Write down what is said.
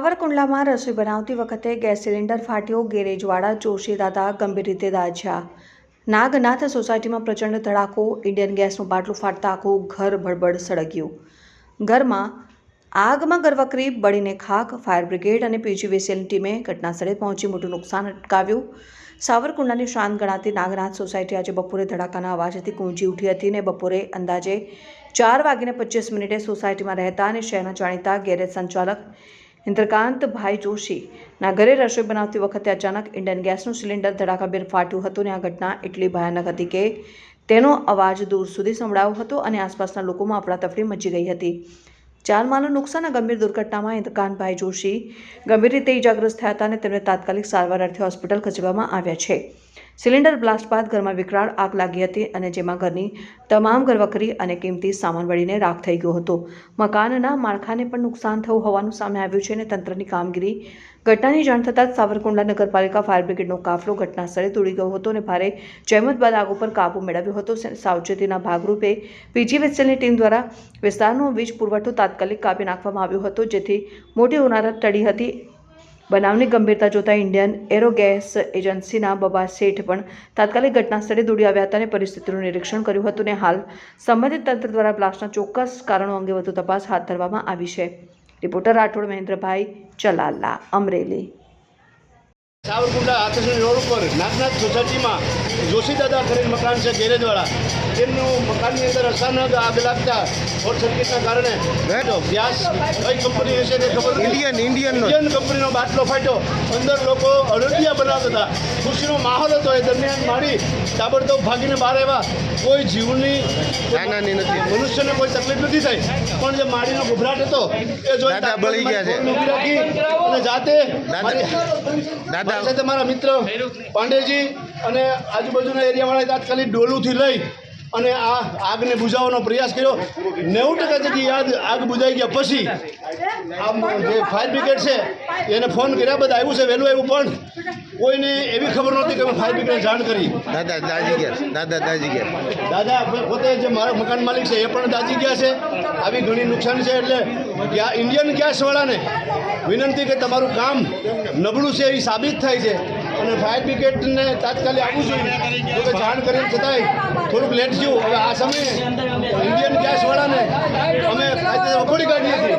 સાવરકુંડલામાં રસોઈ બનાવતી વખતે ગેસ સિલિન્ડર ફાટ્યો, ગેરેજવાળા જોશી દાદા ગંભીર રીતે દાઝ્યા। નાગનાથ સોસાયટીમાં પ્રચંડ ધડાકો, ઇન્ડિયન ગેસનું બાટલું ફાટતા આખું ઘર ભડભડ સળગ્યું। ઘરમાં આગમાં ગરવકરી બળીને ખાખ। ફાયર બ્રિગેડ અને પીજીવીસીએલની ટીમે ઘટનાસ્થળે પહોંચી મોટું નુકસાન અટકાવ્યું। સાવરકુંડલાની શાંત ગણાતી નાગનાથ સોસાયટી આજે બપોરે ધડાકાના અવાજથી ગૂંજી ઉઠી હતી અને બપોરે અંદાજે 4:25 સોસાયટીમાં રહેતા અને શહેરના જાણીતા ગેરેજ સંચાલક ઇન્દ્રકાંતભાઈ જોશીના ઘરે રસોઈ બનાવતી વખતે અચાનક ઇન્ડિયન ગેસનું સિલિન્ડર ધડાકાભેર ફાટ્યું હતું અને આ ઘટના એટલી ભયાનક હતી કે તેનો અવાજ દૂર સુધી સંભળાયો હતો અને આસપાસના લોકોમાં અફડાતફડી મચી ગઈ હતી। જાનમાલનું નુકસાન આ ગંભીર દુર્ઘટનામાં ઇન્દ્રકાંતભાઈ જોશી ગંભીર રીતે ઇજાગ્રસ્ત થયા હતા અને તેમને તાત્કાલિક સારવાર અર્થે હોસ્પિટલ ખસેડવામાં આવ્યા છે। સિલિન્ડર બ્લાસ્ટ બાદ ઘરમાં વિકરાળ આગ લાગી હતી અને જેમાં ઘરની તમામ ઘરવકરી અને કિંમતી સામાન બળીને રાખ થઈ ગયો હતો। મકાનના માળખાને પણ નુકસાન થયું હોવાનું સામે આવ્યું છે અને તંત્રની કામગીરી ઘટનાની જાણ થતાં જ સાવરકુંડલા નગરપાલિકા ફાયર બ્રિગેડનો કાફલો ઘટના સ્થળે દોડી ગયો હતો અને ભારે જહેમત બાદ આગ ઉપર કાબૂ મેળવ્યો હતો। સાવચેતીના ભાગરૂપે પીજીવીસીએલની ટીમ દ્વારા વિસ્તારનો વીજ પુરવઠો તાત્કાલિક કાપી નાખવામાં આવ્યો હતો, જેથી મોટી હોનારત ટળી હતી। બનાવની ગંભીરતા જોતા ઇન્ડિયન એરો ગેસ એજન્સીના બબા શેઠ પણ તાત્કાલિક ઘટના સ્થળે દોડી આવ્યા હતા અને પરિસ્થિતિનું નિરીક્ષણ કર્યું હતું અને હાલ સંબંધિત તંત્ર દ્વારા બ્લાસ્ટના ચોક્કસ કારણો અંગે વધુ તપાસ હાથ ધરવામાં આવી છે। રિપોર્ટર રાઠોડ મહેન્દ્રભાઈ ચલાલા, અમરેલી। સાવરકુંડલા આકર્ષણ રોડ ઉપર નાગનાથ સોસાયટીમાં જોશી દાદા કરીને મકાન છે ગેરેજવાળા, તેમનું મકાનની અંદર અચાનક આગ લાગતા શોર્ટ સર્કિટના કારણે ગેસ કઈ કંપની હશે તે ખબર ઇન્ડિયન કંપનીનો બાટલો ફાટ્યો। અંદર લોકો અડદિયા બનાવતા હતા, ખુશીનો માહોલ હતો। એ દરમિયાન મારી તાબડતોબ ભાગીને બહાર આવ્યા। કોઈ જીવની નથી, મનુષ્યને કોઈ તકલીફ નથી થઈ, પણ જે માળીનો ગભરાટ હતો એ જોઈ બળી ગયા છે અને જાતે સાથે મારા મિત્ર પાંડેજી અને આજુબાજુના એરિયાવાળાએ તાત્કાલિક ડોલુથી લઈ અને આ આગને બુઝાવવાનો પ્રયાસ કર્યો। 90% જેટલી આગ બુઝાઈ ગયા પછી આ જે ફાયર બ્રિગેડ છે એને ફોન કર્યા, બધા આવ્યું છે, વહેલું આવ્યું, પણ કોઈને એવી ખબર નહોતી કે મેં ફાયર બ્રિગેડને જાણ કરી। દાદા પોતે જે મારા મકાન માલિક છે એ પણ દાજી ગયા છે। આવી ઘણી નુકસાની છે, એટલે ઇન્ડિયન ગેસવાળાને વિનંતી કે તમારું કામ નબળું છે એ સાબિત થાય છે અને ફાયર બ્રિગેડને તાત્કાલિક આવવું જોઈએ। જો કે જાણ કરીને છતાંય થોડુંક લેટ થયું। હવે આ સમયે ઇન્ડિયન ગેસવાળાને અમે કાયદેસર વખોડી કાઢીએ છીએ।